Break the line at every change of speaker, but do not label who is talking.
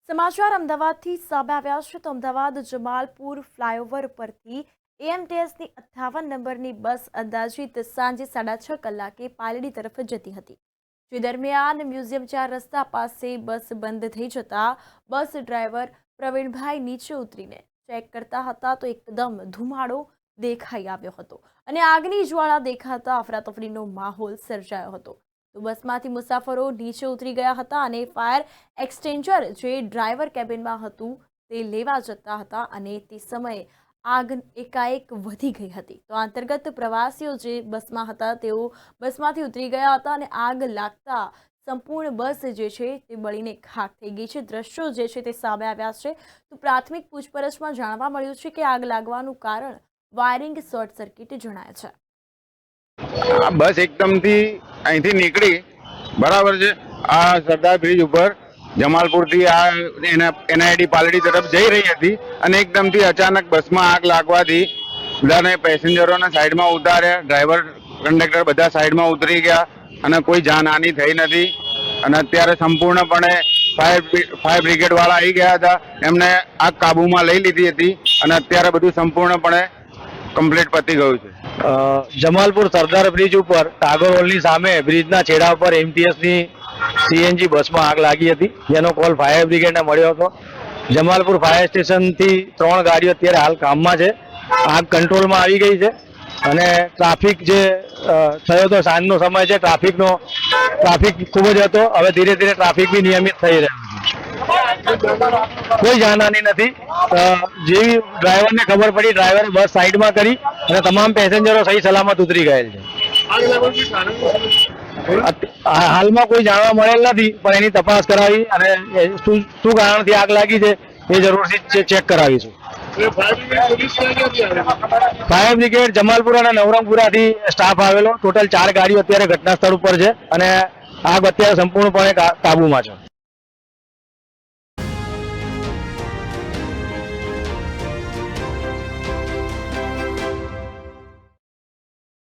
સમાચાર અમદાવાદથી સામે આવ્યા છે તો અમદાવાદ જમાલપુર ફ્લાયઓવર પરથી એએમટીએસની 58 નંબરની બસ અંદાજિત સાંજે 6:30 કલાકે પાલડી તરફ જતી હતી। જે દરમિયાન મ્યુઝિયમ 4 રસ્તા પાસે બસ બંધ થઈ જતા બસ ડ્રાઈવર પ્રવીણભાઈ નીચે ઉતરીને ચેક કરતા હતા તો એકદમ ધુમાડો દેખાઈ આવ્યો હતો અને આગની જ્વાળા દેખાતા અફરાતફરીનો માહોલ સર્જાયો હતો। તો બસમાંથી મુસાફરો નીચે ઉતરી ગયા હતા અને ફાયર એક્સટેન્જર જે ડ્રાઈવર કેબિનમાં હતું તે લેવા જતા હતા અને તે સમયે આગ એકાએક વધી ગઈ હતી। તો અંતર્ગત પ્રવાસીઓ જે બસમાં હતા તેઓ બસમાંથી ઉતરી ગયા હતા અને આગ લાગતા સંપૂર્ણ બસ જે છે તે બળીને ખાખ થઈ ગઈ છે। દ્રશ્યો જે છે તે સામે આવ્યા છે। તો પ્રાથમિક પૂછપરછમાં જાણવા મળ્યું છે કે આગ લાગવાનું કારણ વાયરિંગ શોર્ટ સર્કિટ જણાય છે।
બસ એકદમથી અહીંથી નીકળી બરાબર છે આ સરદાર બ્રિજ ઉપર જમાલપુરથી આ એનઆઈડી પાલડી તરફ જઈ રહી હતી અને એકદમથી અચાનક બસમાં આગ લાગવાથી બધાને પેસેન્જરોને સાઈડમાં ઉતાર્યા, ડ્રાઈવર કંડક્ટર બધા સાઈડમાં ઉતરી ગયા અને કોઈ જાનહાનિ થઈ નથી અને અત્યારે સંપૂર્ણપણે ફાયર બ્રિગેડવાળા આવી ગયા હતા, એમને આગ કાબૂમાં લઈ લીધી હતી અને અત્યારે બધું સંપૂર્ણપણે કમ્પ્લીટ પતી ગયું છે।
જમાલપુર સરદાર બ્રિજ ઉપર ટાગોર હોલની સામે બ્રિજના છેડા ઉપર એમટીએસની સીએનજી બસમાં આગ લાગી હતી, જેનો કોલ ફાયર બ્રિગેડને મળ્યો હતો। જમાલપુર ફાયર સ્ટેશનથી 3 ગાડીઓ અત્યારે હાલ કામમાં છે। આગ કંટ્રોલમાં આવી ગઈ છે અને ટ્રાફિક જે થયો હતો સાંજનો સમય છે, ટ્રાફિક ખૂબ જ હતો। હવે ધીરે ધીરે ટ્રાફિક બી નિયમિત થઈ રહ્યો છે, કોઈ જાનહાની નથી। જેવી ડ્રાઈવરને ખબર પડી, ડ્રાઈવરે બસ સાઈડમાં કરી અને તમામ પેસેન્જરો સહી સલામત ઉતરી ગયેલ છે। હાલમાં કોઈ જાણવા મળેલ નથી, પણ એની તપાસ કરાવી અને શું કારણથી આગ લાગી છે એ જરૂરથી ચેક કરાવીશું। ફાયર બ્રિગેડ જમાલપુર અને નવરંગપુરાથી સ્ટાફ આવેલો, ટોટલ 4 ગાડીઓ અત્યારે ઘટના સ્થળ ઉપર છે અને આગ અત્યારે સંપૂર્ણપણે કાબુમાં છે।